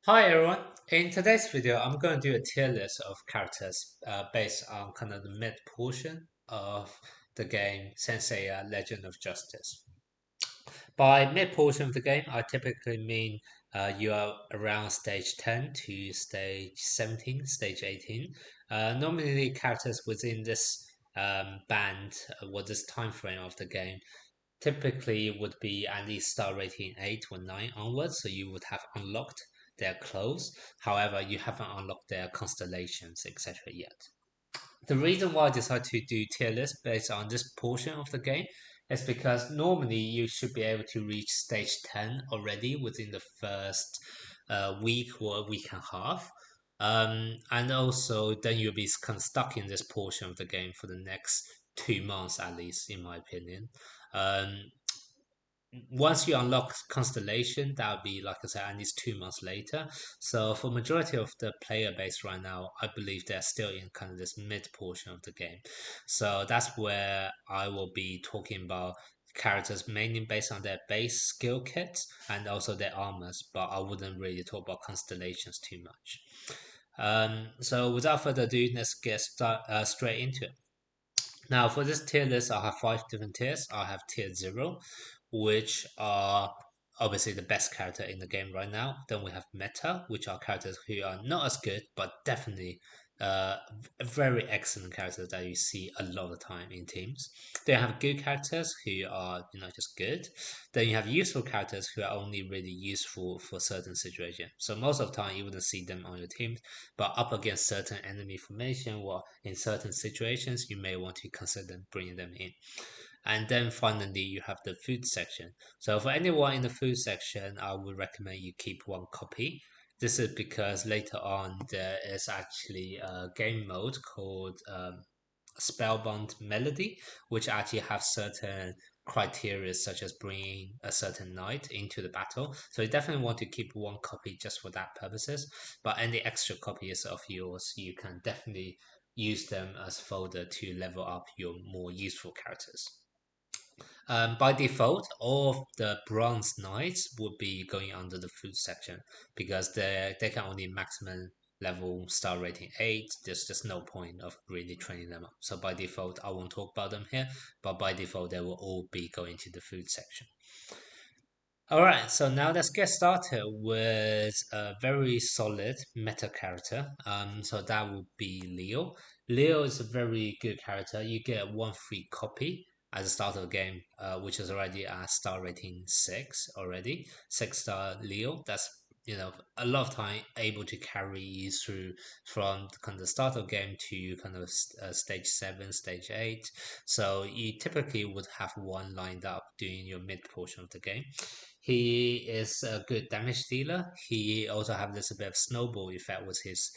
Hi everyone! In today's video, I'm going to do a tier list of characters based on kind of the mid portion of the game Seiya Legend of Justice. By mid portion of the game, I typically mean you are around stage 10 to stage 17, stage 18. Normally, characters within this band or this time frame of the game typically would be at least star rating 8 or 9 onwards, so you would have unlocked their clothes. However, you haven't unlocked their constellations, etc. yet. The reason why I decided to do tier list based on this portion of the game is because normally you should be able to reach stage 10 already within the first week or a week and a half. And also, then you'll be kind of stuck in this portion of the game for the next 2 months, at least, in my opinion. Um, Once you unlock constellation, that'll be like I said, at least 2 months later. So for majority of the player base right now, I believe they're still in kind of this mid portion of the game. So that's where I will be talking about characters mainly based on their base skill kits and also their armors, but I wouldn't really talk about constellations too much. So without further ado, let's get straight into it. Now, for this tier list, I have five different tiers. I have tier 0, which are obviously the best character in the game right now. Then we have meta, which are characters who are not as good, but definitely uh, very excellent characters that you see a lot of time in teams. Then you have good characters who are just good. Then you have useful characters who are only really useful for certain situations. So most of the time you wouldn't see them on your team, but up against certain enemy formation or in certain situations, you may want to consider bringing them in. And then finally, you have the food section. So for anyone in the food section, I would recommend you keep one copy. This is because later on there is actually a game mode called Spellbound Melody, which actually have certain criteria such as bringing a certain knight into the battle. So you definitely want to keep one copy just for that purposes. But any extra copies of yours, you can definitely use them as fodder to level up your more useful characters. By default, all of the bronze knights would be going under the food section because they can only maximum level star rating 8. There's just no point of really training them up. So by default, I won't talk about them here, but by default, they will all be going to the food section. Alright, so now let's get started with a very solid meta character. So that would be Leo. Leo is a very good character. You get one free copy at the start of the game, which is already at star rating 6 already. 6-star Leo. That's a lot of time able to carry you through from kind of the start of the game to kind of stage 7, stage 8. So you typically would have one lined up during your mid portion of the game. He is a good damage dealer. He also have this bit of snowball effect with his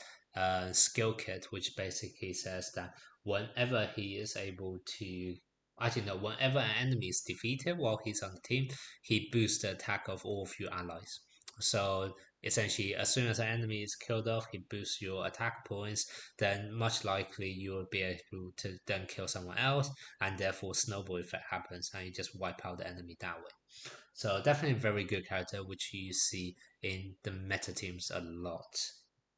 skill kit, which basically says that whenever he is able to, actually no, whenever an enemy is defeated while he's on the team, he boosts the attack of all of your allies. So essentially, as soon as an enemy is killed off, he boosts your attack points. Then much likely you will be able to then kill someone else, and therefore snowball effect happens, and you just wipe out the enemy that way. So definitely a very good character, which you see in the meta teams a lot.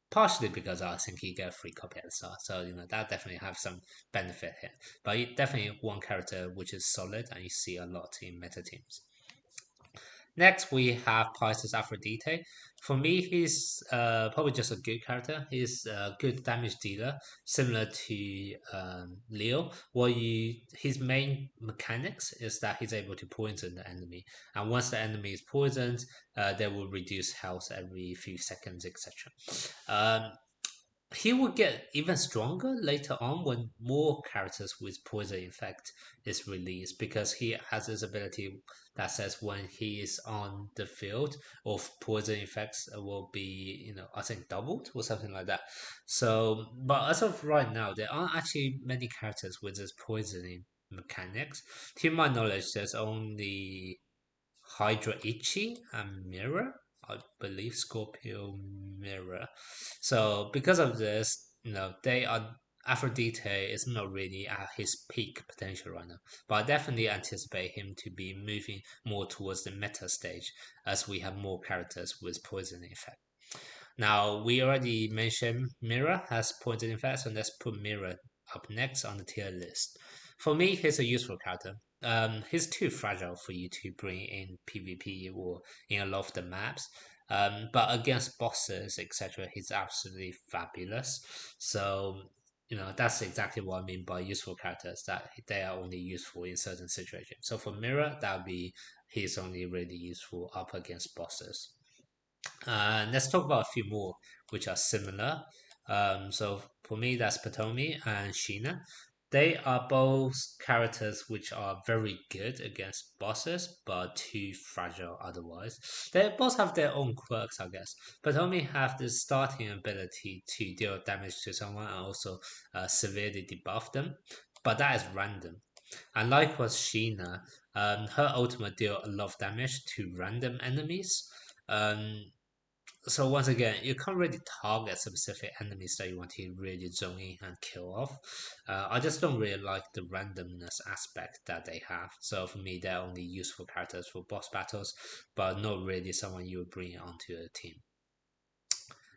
Partially because I think you get a free copy at the start, so that definitely have some benefit here. But definitely one character which is solid and you see a lot in meta teams. Next, we have Pisces Aphrodite. For me, he's probably just a good character. He's a good damage dealer, similar to Leo. His main mechanics is that he's able to poison the enemy, and once the enemy is poisoned, they will reduce health every few seconds, etc. He will get even stronger later on when more characters with poison effect is released because he has this ability that says when he is on the field of poison effects will be I think doubled or something like that. So but as of right now there aren't actually many characters with this poisoning mechanics. To my knowledge there's only Hydra Ichi and Mirror, I believe Scorpio Mirror. So because of this, they are Aphrodite is not really at his peak potential right now. But I definitely anticipate him to be moving more towards the meta stage as we have more characters with poison effect. Now, we already mentioned Mirror has pointed effect, so let's put Mirror up next on the tier list. For me, he's a useful character. He's too fragile for you to bring in PvP or in a lot of the maps. But against bosses, etc., he's absolutely fabulous. So, that's exactly what I mean by useful characters, that they are only useful in certain situations. So for Mirror, that would be he's only really useful up against bosses. Let's talk about a few more which are similar. So for me, that's Potomi and Sheena. They are both characters which are very good against bosses, but too fragile otherwise. They both have their own quirks, I guess. Potomi have this starting ability to deal damage to someone and also severely debuff them, but that is random. And likewise, Sheena, her ultimate deal a lot of damage to random enemies. Um, so once again, you can't really target specific enemies that you want to really zone in and kill off. I just don't really like the randomness aspect that they have. So for me, they're only useful characters for boss battles, but not really someone you would bring onto a team.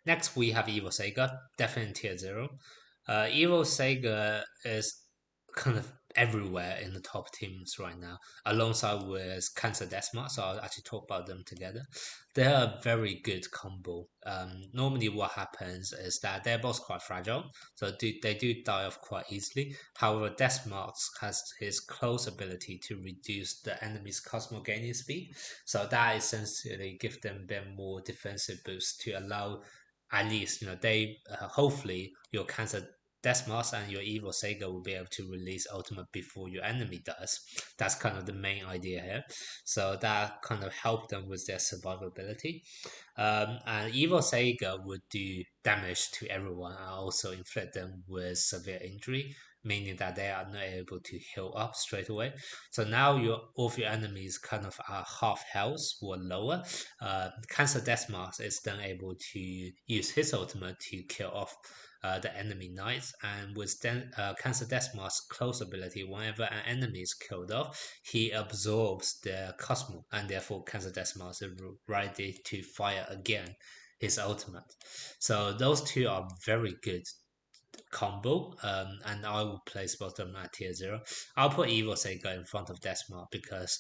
Next, we have Evo Sega, definitely tier 0. Evo Sega is kind of everywhere in the top teams right now, alongside with Cancer Desma, so I'll actually talk about them together. They're a very good combo. Normally, what happens is that they're both quite fragile, so they do die off quite easily. However, Desmarks has his close ability to reduce the enemy's Cosmo gaining speed, so that essentially gives them a bit more defensive boost to allow at least they hopefully your Cancer Desmos and your Evo Sega will be able to release ultimate before your enemy does. That's kind of the main idea here. So that kind of helped them with their survivability. And Evo Sega would do damage to everyone and also inflict them with severe injury, meaning that they are not able to heal up straight away. So now all of your enemies kind of are half health or lower. Cancer Deathmark is then able to use his ultimate to kill off the enemy knights, and with Cancer Deathmark's close ability, whenever an enemy is killed off, he absorbs their Cosmo, and therefore Cancer Deathmark is ready to fire again his ultimate. So those two are very good combo, and I will place both of them at tier 0. I'll put Evo Sega in front of Desmar because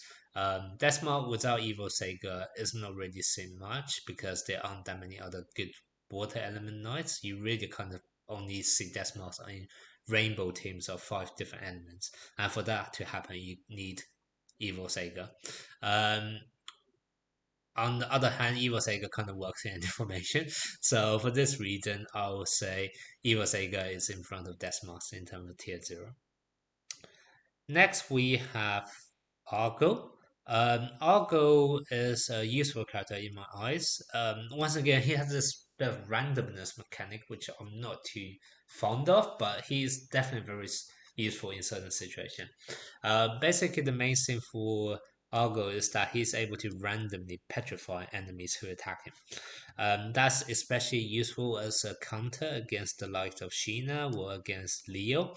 Desmar without Evo Sega is not really seen much because there aren't that many other good water element knights. You really kind of only see Desmar in rainbow teams of 5 different elements, and for that to happen, you need Evo Sega. Um, on the other hand, Evo Sega kind of works in information. So for this reason, I will say Evo Sega is in front of Desmos in terms of tier 0. Next, we have Arco. Argo is a useful character in my eyes. Once again, he has this bit of randomness mechanic, which I'm not too fond of, but he's definitely very useful in certain situations. Basically, the main thing for Argo is that he's able to randomly petrify enemies who attack him. That's especially useful as a counter against the likes of Sheena or against Leo,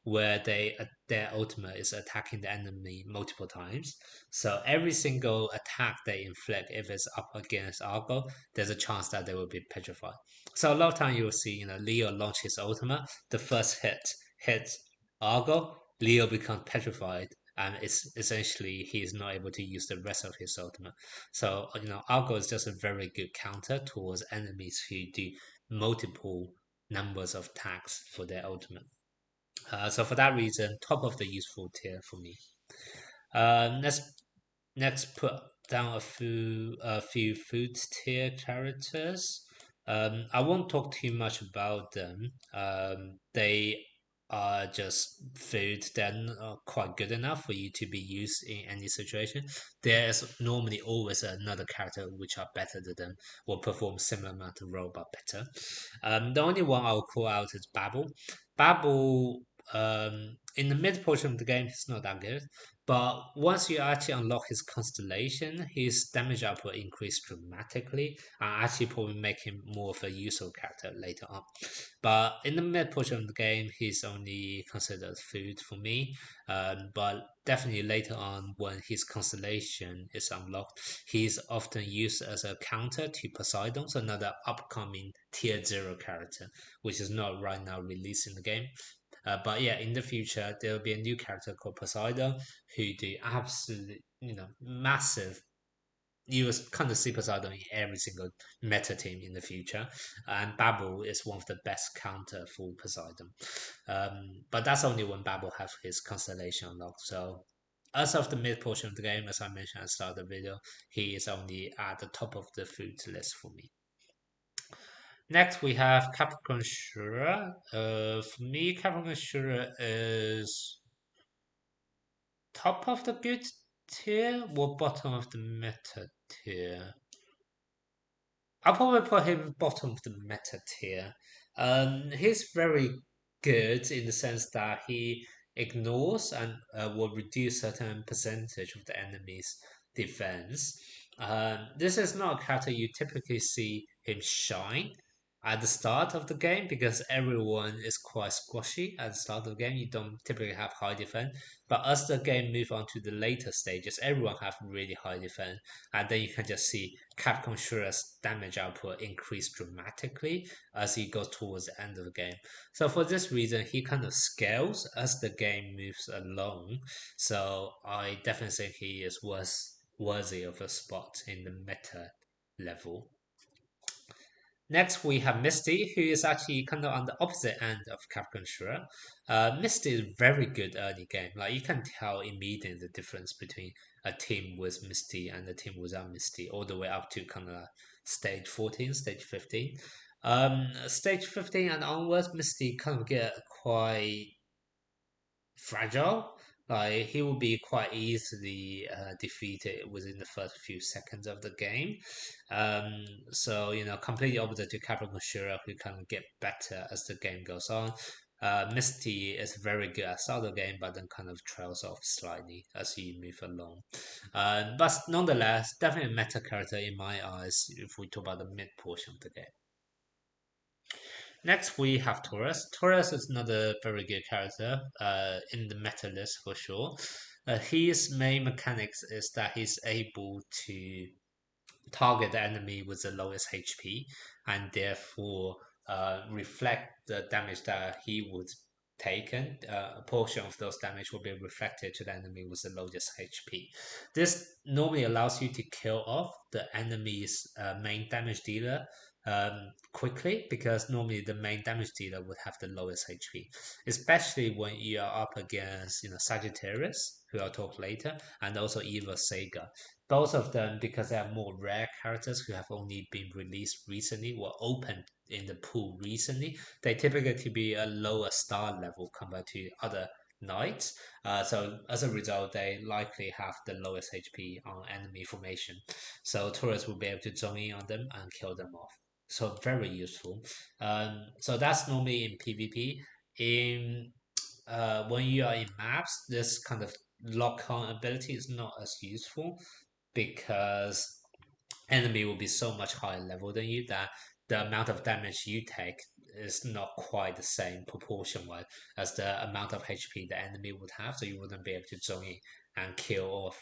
where their ultimate is attacking the enemy multiple times. So every single attack they inflict, if it's up against Argo, there's a chance that they will be petrified. So a lot of time you will see, Leo launch his ultimate, the first hit hits Argo, Leo becomes petrified, and it's essentially he is not able to use the rest of his ultimate. So Argo is just a very good counter towards enemies who do multiple numbers of attacks for their ultimate. So for that reason, top of the useful tier for me. Let's next put down a few food tier characters. I won't talk too much about them. They are just food. They're not quite good enough for you to be used in any situation. There's normally always another character which are better than them or perform similar amount of role but better. The only one I'll call out is Babel. Babel in the mid portion of the game, it's not that good. But once you actually unlock his constellation, his damage output increased dramatically and actually probably make him more of a useful character later on. But in the mid portion of the game, he's only considered food for me. But definitely later on, when his constellation is unlocked, he's often used as a counter to Poseidon, so another upcoming tier 0 character, which is not right now released in the game. But yeah, in the future, there will be a new character called Poseidon who do absolute, massive. You will kind of see Poseidon in every single meta team in the future, and Babel is one of the best counter for Poseidon. But that's only when Babel has his constellation unlocked. So as of the mid portion of the game, as I mentioned at the start of the video, he is only at the top of the food list for me. Next, we have Capricorn Shura. For me, Capricorn Shura is top of the good tier or bottom of the meta tier. I'll probably put him bottom of the meta tier. He's very good in the sense that he ignores and will reduce certain percentage of the enemy's defense. This is not a character you typically see him shine at the start of the game because everyone is quite squashy at the start of the game. You don't typically have high defense, but as the game move on to the later stages, everyone have really high defense, and then you can just see Capcom Shura's damage output increase dramatically as he goes towards the end of the game. So for this reason, he kind of scales as the game moves along. So I definitely think he is worthy of a spot in the meta level. Next, we have Misty, who is actually kind of on the opposite end of Capricorn Shura. Misty is very good early game. Like you can tell immediately the difference between a team with Misty and a team without Misty, all the way up to kind of stage 14, stage 15. Stage 15 and onwards, Misty kind of get quite fragile. Like he will be quite easily defeated within the first few seconds of the game. Um, so completely opposite to Capricorn Shura, who kind of get better as the game goes on. Misty is very good at start of the game, but then kind of trails off slightly as you move along. But nonetheless, definitely a meta character in my eyes if we talk about the mid portion of the game. Next, we have Taurus. Taurus is another very good character in the meta list for sure. His main mechanics is that he's able to target the enemy with the lowest HP and therefore reflect the damage that he would taken. A portion of those damage will be reflected to the enemy with the lowest HP. This normally allows you to kill off the enemy's main damage dealer quickly because normally the main damage dealer would have the lowest HP, especially when you are up against Sagittarius, who I'll talk later, and also Evo Sega. Both of them, because they are more rare characters who have only been released recently or opened in the pool recently, they typically be a lower star level compared to other knights. So as a result, they likely have the lowest HP on enemy formation. So Taurus will be able to zone in on them and kill them off. So very useful. So that's normally in PvP. In when you are in maps, this kind of lock on ability is not as useful because enemy will be so much higher level than you that the amount of damage you take is not quite the same proportion wise as the amount of HP the enemy would have. So you wouldn't be able to zone in and kill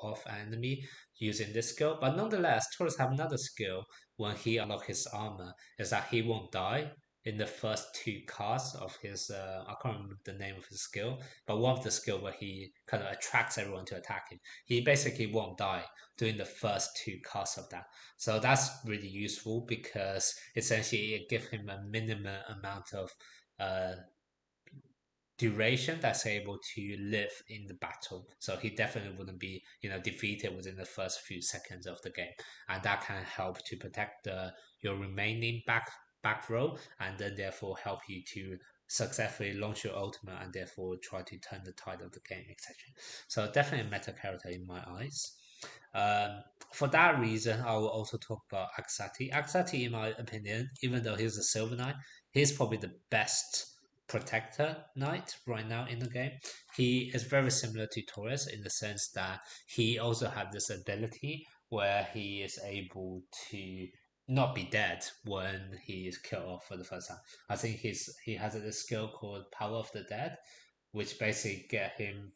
off an enemy using this skill. But nonetheless, Taurus have another skill when he unlock his armor is that he won't die in the first two casts of his I can't remember the name of his skill, but one of the skill where he kind of attracts everyone to attack him. He basically won't die during the first two casts of that. So that's really useful because essentially it gives him a minimum amount of uh, duration that's able to live in the battle. So he definitely wouldn't be, defeated within the first few seconds of the game, and that can help to protect your remaining back row, and then therefore help you to successfully launch your ultimate and therefore try to turn the tide of the game, etc. So definitely a meta character in my eyes. Um, for that reason, I will also talk about Aksati. Aksati, in my opinion, even though he's a Silver Knight, he's probably the best protector knight right now in the game. He is very similar to Taurus in the sense that he also has this ability where he is able to not be dead when he is killed off for the first time. I think he has a skill called Power of the Dead, which basically get him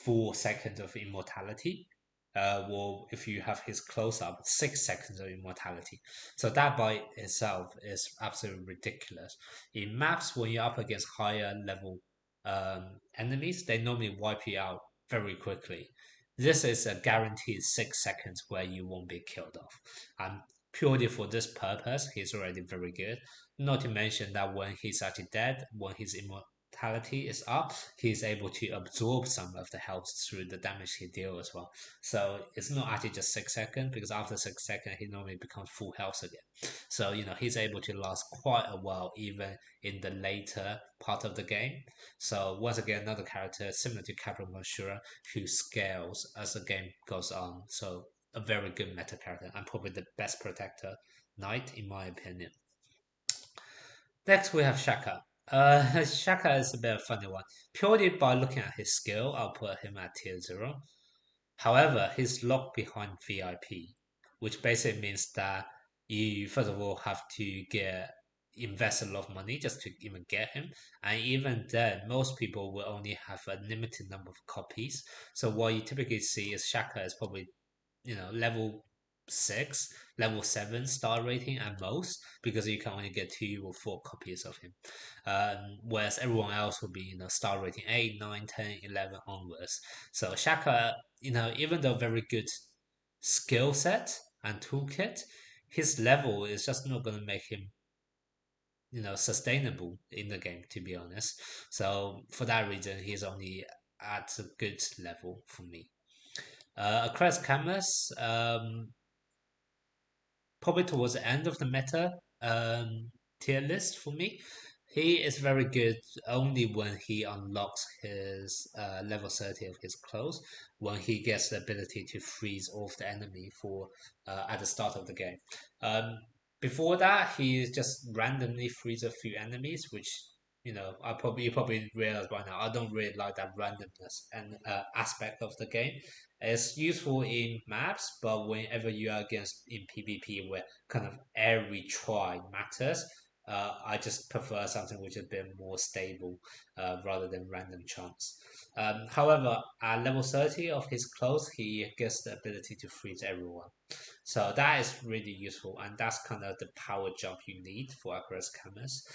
4 seconds of immortality. Well, if you have his close up, 6 seconds of immortality. So that by itself is absolutely ridiculous. In maps, when you're up against higher level enemies, they normally wipe you out very quickly. This is a guaranteed 6 seconds where you won't be killed off. And purely for this purpose, he's already very good. Not to mention that when he's actually dead, when his immortality is up, he's able to absorb some of the health through the damage he deals as well. So it's not actually just 6 seconds because after 6 seconds he normally becomes full health again. So he's able to last quite a while even in the later part of the game. So once again another character similar to Capricorn who scales as the game goes on. So a very good meta character and probably the best protector knight in my opinion. Next, we have Shaka. Shaka is a bit of a funny one. Purely by looking at his skill, I'll put him at tier 0. However, he's locked behind VIP, which basically means that you first of all have to invest a lot of money just to even get him, and even then, most people will only have a limited number of copies. So what you typically see is Shaka is probably level 6, level 7 star rating at most because you can only get 2 or 4 copies of him. Whereas everyone else will be star rating 8, 9, 10, 11 onwards. So Shaka, even though very good skill set and toolkit, his level is just not going to make him sustainable in the game, to be honest. So for that reason, he's only at a good level for me. Across Camus, probably towards the end of the meta tier list for me. He is very good only when he unlocks his level 30 of his clothes, when he gets the ability to freeze off the enemy for at the start of the game. Before that, he just randomly frees a few enemies, which you probably realize by now. I don't really like that randomness and aspect of the game. It's useful in maps, but whenever you are against in PvP, where kind of every try matters, I just prefer something which is a bit more stable rather than random chance. However, at level 30 of his clothes, he gets the ability to freeze everyone. So that is really useful, and that's kind of the power jump you need for Aquarius Camus.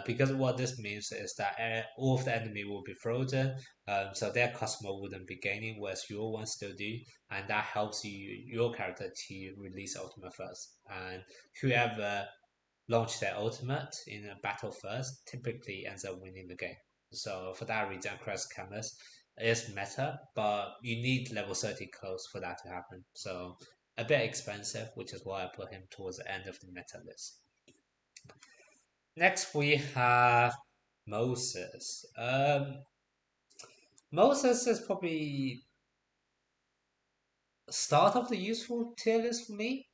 Because what this means is that all of the enemy will be frozen, so their customer wouldn't be gaining, whereas your one still do, and that helps your character to release ultimate first. And whoever launch their ultimate in a battle first typically ends up winning the game. So for that reason, Crest Camus is meta, but you need level 30 close for that to happen. So a bit expensive, which is why I put him towards the end of the meta list. Next we have Moses. Moses is probably start of the useful tier list for me.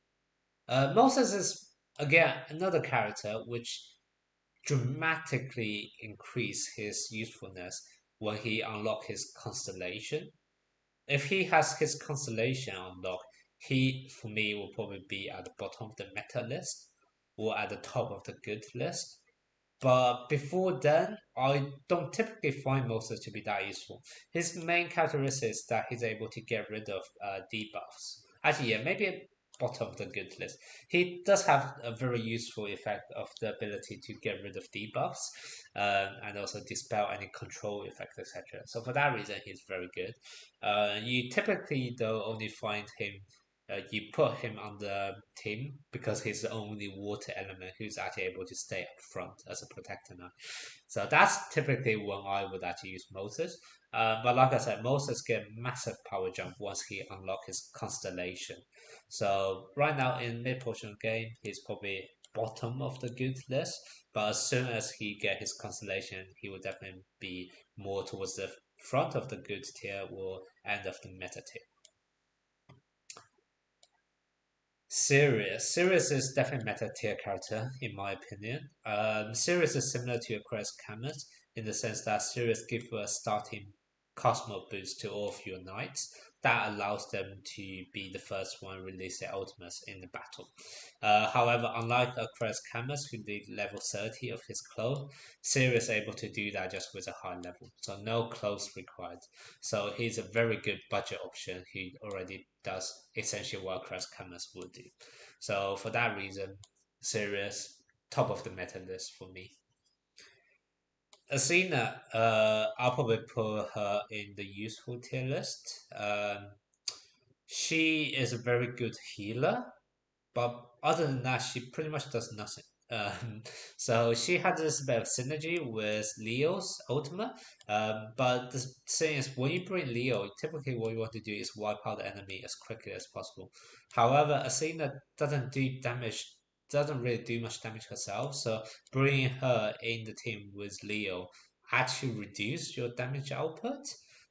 Moses is again another character which dramatically increase his usefulness when he unlock his constellation. If he has his constellation unlocked, he for me will probably be at the bottom of the meta list or at the top of the good list. But before then, I don't typically find Moses to be that useful. His main characteristic is that he's able to get rid of debuffs. Actually, yeah, maybe bottom of the good list. He does have a very useful effect of the ability to get rid of debuffs and also dispel any control effects, etc. So for that reason, he's very good. You typically, though, only find him you put him on the team because he's the only water element who's actually able to stay up front as a protector now. So that's typically when I would actually use Moses. But like I said, Moses get massive power jump once he unlock his constellation. So right now in mid portion of the game, he's probably bottom of the good list. But as soon as he get his constellation, he will definitely be more towards the front of the good tier or end of the meta tier. Sirius is definitely meta tier character in my opinion. Sirius is similar to Aquarius Camus in the sense that Sirius gives you a starting Cosmo boost to all of your knights. That allows them to be the first one to release their ultimates in the battle. However, unlike Aquarius Camus, who did level 30 of his clone, Sirius is able to do that just with a high level, so no clothes required. So he's a very good budget option. He already does essentially what Aquarius Camus would do. So for that reason, Sirius top of the meta list for me. Hasina, I'll probably put her in the useful tier list. She is a very good healer, but other than that, she pretty much does nothing. So she had this bit of synergy with Leo's ultimate. But the thing is, when you bring Leo, typically what you want to do is wipe out the enemy as quickly as possible. However, Athena doesn't do damage, doesn't really do much damage herself. So bringing her in the team with Leo actually reduce your damage output.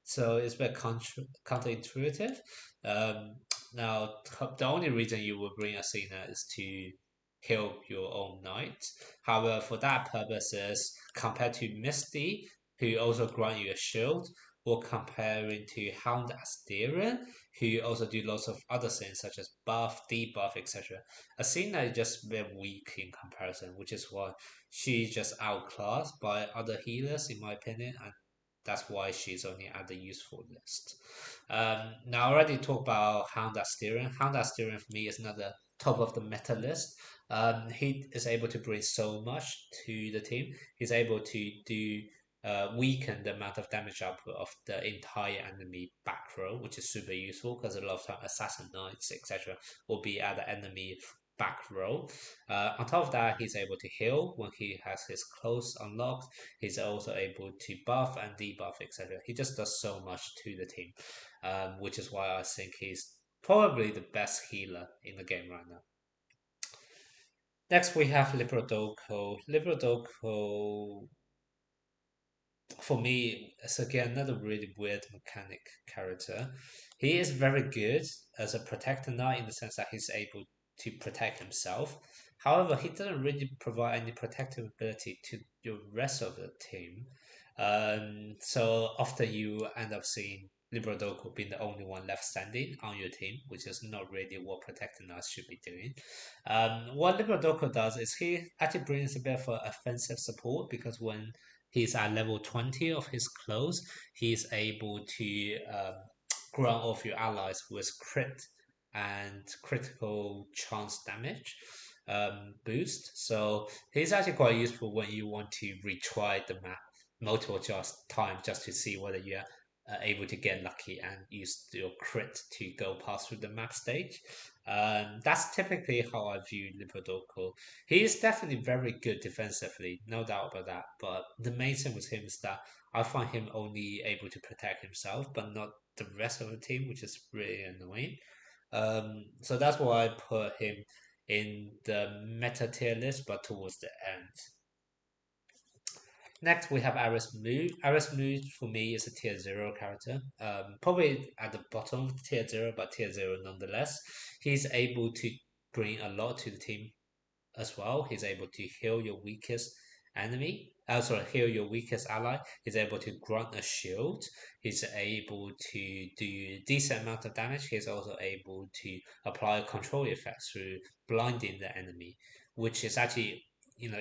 So it's a bit counterintuitive. Um, Now, the only reason you would bring Athena is to heal your own knight. However, for that purposes, compared to Misty, who also grant you a shield, or comparing to Hound Asterion, who also do lots of other things such as buff, debuff, etc. Athena is just very weak in comparison, which is why she's just outclassed by other healers, in my opinion, and that's why she's only at the useful list. Now, I already talked about Hound Asterion. Hound Asterion for me is another top of the meta list. He is able to bring so much to the team. He's able to do weaken the amount of damage output of the entire enemy back row, which is super useful because a lot of time assassin knights, etc., will be at the enemy back row. On top of that, he's able to heal when he has his clothes unlocked. He's also able to buff and debuff, etc. He just does so much to the team, which is why I think he's probably the best healer in the game right now. Next, we have Librodoko. Librodoko, for me, is again another really weird mechanic character. He is very good as a protector knight in the sense that he's able to protect himself. However, he doesn't really provide any protective ability to the rest of the team. So often you end up seeing Librodoko being the only one left standing on your team, which is not really what protector knights should be doing. What Librodoko does is he actually brings a bit of offensive support because when he's at level 20 of his clothes, he's able to grant off your allies with crit and critical chance damage boost. So he's actually quite useful when you want to retry the map multiple just times just to see whether you're able to get lucky and use your crit to go past through the map stage. That's typically how I view Librodoko. He is definitely very good defensively, no doubt about that. But the main thing with him is that I find him only able to protect himself, but not the rest of the team, which is really annoying. So that's why I put him in the meta tier list, but towards the end. Next, we have Aris Mu. Aris Mu for me is a tier 0 character. Probably at the bottom of the tier 0, but tier 0 nonetheless. He's able to bring a lot to the team as well. He's able to heal your weakest enemy. Sorry, heal your weakest ally. He's able to grant a shield. He's able to do decent amount of damage. He's also able to apply control effects through blinding the enemy, which is actually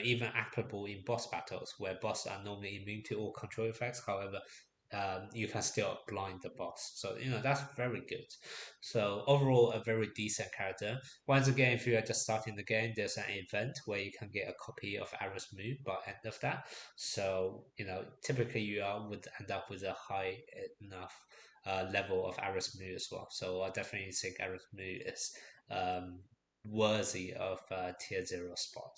even applicable in boss battles where bosses are normally immune to all control effects. However, you can still blind the boss. So that's very good. So overall, a very decent character. Once again, if you are just starting the game, there's an event where you can get a copy of Aris Mu by end of that. So typically would end up with a high enough level of Aris Mu as well. So I definitely think Aris Mu is worthy of tier 0 spot.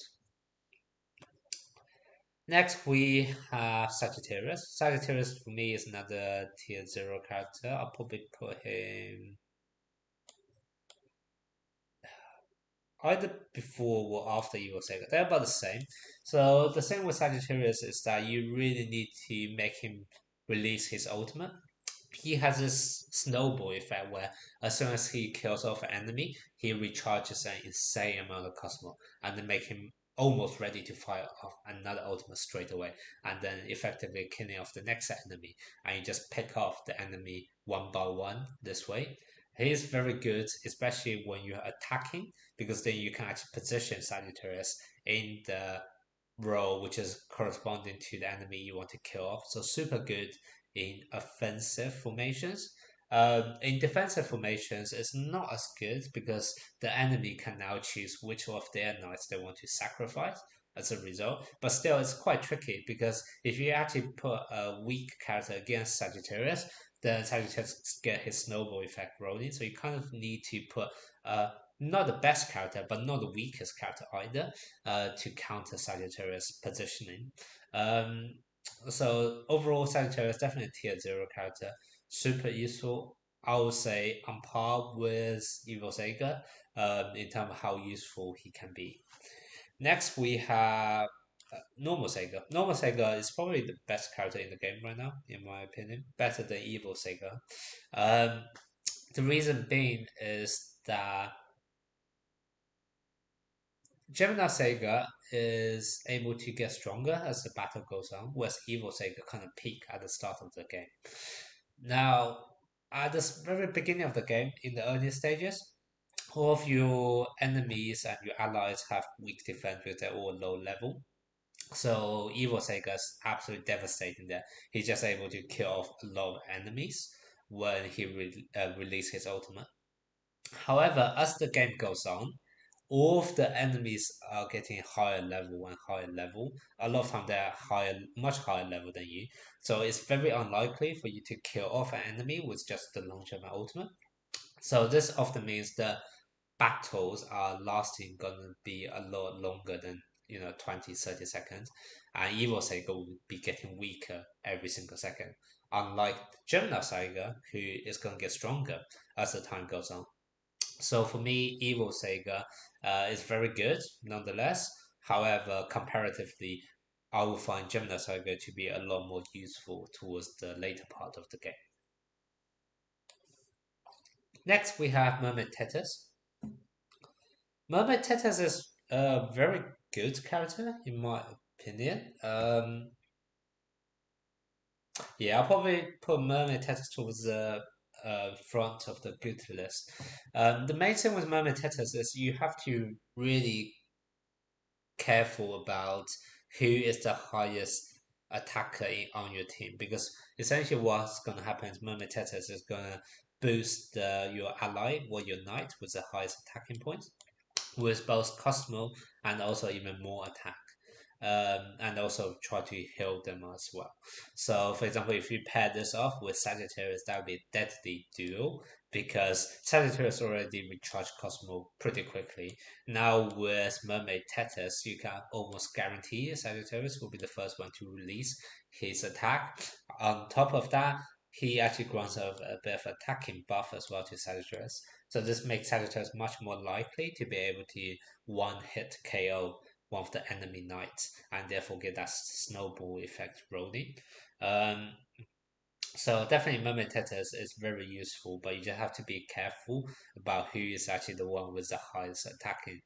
Next, we have Sagittarius. Sagittarius for me is another tier 0 character. I'll probably put him either before or after Evo Sega. They're about the same. So the thing with Sagittarius is that you really need to make him release his ultimate. He has this snowball effect where as soon as he kills off an enemy, he recharges an insane amount of Cosmo and then make him almost ready to fire off another ultimate straight away, and then effectively killing off the next enemy, and you just pick off the enemy one by one this way. He is very good, especially when you're attacking, because then you can actually position Sagittarius in the role which is corresponding to the enemy you want to kill off. So super good in offensive formations. In defensive formations, it's not as good because the enemy can now choose which of their knights they want to sacrifice as a result. But still, it's quite tricky because if you actually put a weak character against Sagittarius, then Sagittarius get his snowball effect rolling. So you kind of need to put not the best character, but not the weakest character either, to counter Sagittarius positioning. Um, so overall, Sagittarius definitely a tier 0 character, super useful. I would say on par with Evo Sega in terms of how useful he can be. Next, we have normal Sega. Normal Sega is probably the best character in the game right now, in my opinion, better than Evil Sega. Um, the reason being is that Gemini Sega is able to get stronger as the battle goes on, whereas Evil Sega kind of peak at the start of the game. Now, at the very beginning of the game, in the early stages, all of your enemies and your allies have weak defense because they're all low level. So Evo Sega is absolutely devastating there. He's just able to kill off a lot of enemies when he releases his ultimate. However, as the game goes on, all of the enemies are getting higher level and higher level. A lot of time they're higher, much higher level than you. So it's very unlikely for you to kill off an enemy with just the launch of an ultimate. So this often means that battles are lasting gonna be a lot longer than 20-30 seconds, and Evo Sega will be getting weaker every single second, unlike Gemini Sega, who is gonna get stronger as the time goes on. So for me, Evo Sega is very good nonetheless. However, comparatively, I will find Gemini Sega to be a lot more useful towards the later part of the game. Next, we have Mermaid Tetris. Mermaid Tetris is a very good character, in my opinion. Yeah, I'll probably put Mermaid Tetris towards the front of the good list. The main thing with Mermaid Tetris is you have to really careful about who is the highest attacker on your team, because essentially what's going to happen is Mermaid Tetris is going to boost your ally or your knight with the highest attacking points with both customer and also even more attack. And also try to heal them as well. So, for example, if you pair this off with Sagittarius, that would be a deadly duo because Sagittarius already recharged Cosmo pretty quickly. Now, with Mermaid Tetris, you can almost guarantee Sagittarius will be the first one to release his attack. On top of that, he actually grants a bit of attacking buff as well to Sagittarius. So this makes Sagittarius much more likely to be able to one hit KO one of the enemy knights and therefore get that snowball effect rolling. Um, so definitely Mermaid Tetris is very useful, but you just have to be careful about who is actually the one with the highest attacking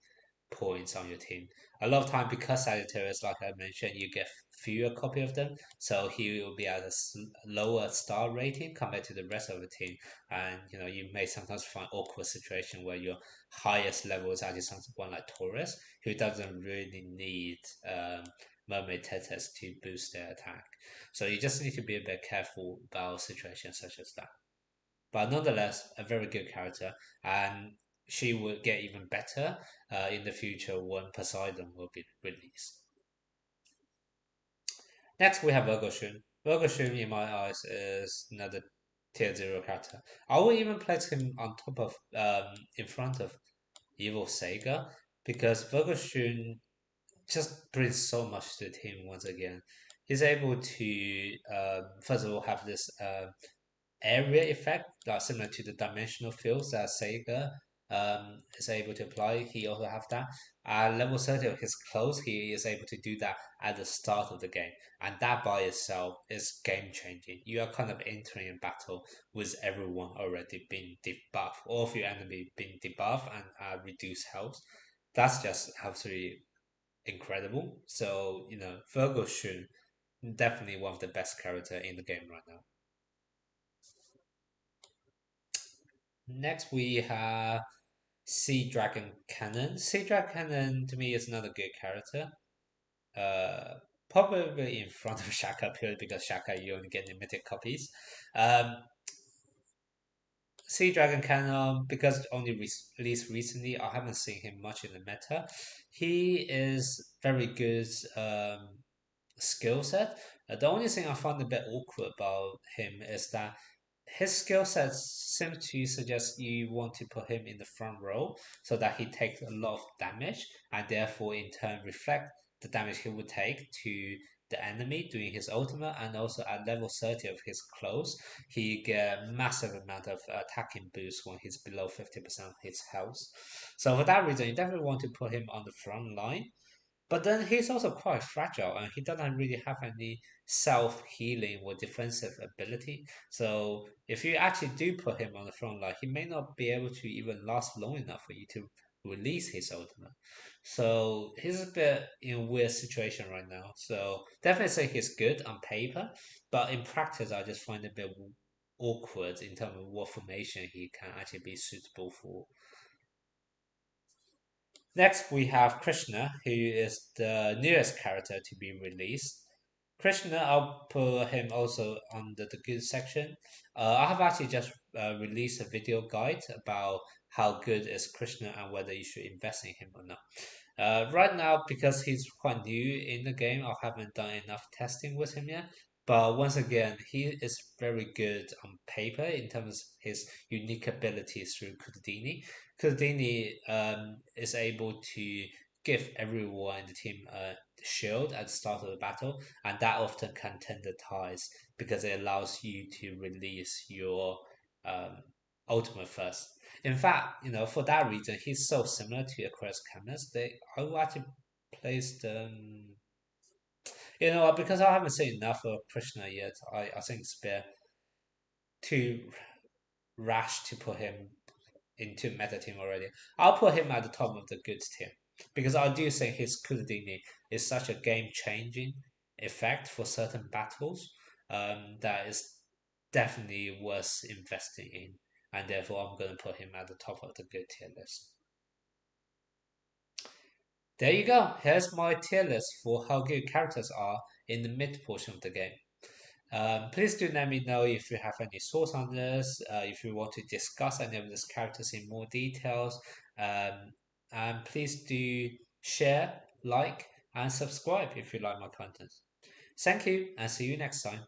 points on your team. A lot of time because Sagittarius, like I mentioned, you get fewer copy of them, so he will be at a lower star rating compared to the rest of the team. And you may sometimes find awkward situation where your highest level is actually someone like Taurus, who doesn't really need Mermaid Tetris to boost their attack. So you just need to be a bit careful about situations such as that. But nonetheless, a very good character, and she will get even better in the future when Poseidon will be released. Next, we have Virgo Shun. Virgo Shun, in my eyes, is another tier 0 character. I will even place him on top of, in front of Evo Sega, because Virgo Shun just brings so much to the team once again. He's able to, first of all, have this area effect, similar to the dimensional fields that Sega is able to apply. He also have that. At level 30 of his clothes, he is able to do that at the start of the game. And that by itself is game changing. You are kind of entering a battle with everyone already being debuffed, all of your enemy being debuffed and reduced health. That's just absolutely incredible. So, Virgo Shun, definitely one of the best character in the game right now. Next, we have Sea Dragon Cannon. Sea Dragon Cannon to me is another good character. Uh, Probably in front of Shaka purely because Shaka you only get limited copies. Um, Sea Dragon Cannon because only released recently. I haven't seen him much in the meta. He is very good. Skill set. The only thing I find a bit awkward about him is that his skill set seems to suggest you want to put him in the front row so that he takes a lot of damage and therefore in turn reflect the damage he would take to the enemy doing his ultimate, and also at level 30 of his close he get massive amount of attacking boost when he's below 50% of his health. So for that reason you definitely want to put him on the front line, but then he's also quite fragile and he doesn't really have any self healing or defensive ability. So if you actually do put him on the front line, he may not be able to even last long enough for you to release his ultimate. So he's a bit in a weird situation right now. So definitely say he's good on paper, but in practice, I just find it a bit awkward in terms of what formation he can actually be suitable for. Next, we have Krishna, who is the newest character to be released. Krishna, I'll put him also under the good section. I have actually just released a video guide about how good is Krishna and whether you should invest in him or not. Right now, because he's quite new in the game, I haven't done enough testing with him yet. But once again, he is very good on paper in terms of his unique abilities through Kudini. Kudini is able to give everyone in the team a shield at the start of the battle, and that often can tend the ties because it allows you to release your um, ultimate first. In fact, for that reason, he's so similar to Aquarius Camus. I will actually place them. Because I haven't seen enough of Krishna yet, I think it's a bit too rash to put him into meta team already. I'll put him at the top of the goods team because I do think his Kudini is such a game changing effect for certain battles that is definitely worth investing in, and therefore I'm going to put him at the top of the good tier list. There you go. Here's my tier list for how good characters are in the mid portion of the game. Please do let me know if you have any thoughts on this, if you want to discuss any of these characters in more details. And please do share, like, and subscribe if you like my content. Thank you, and see you next time.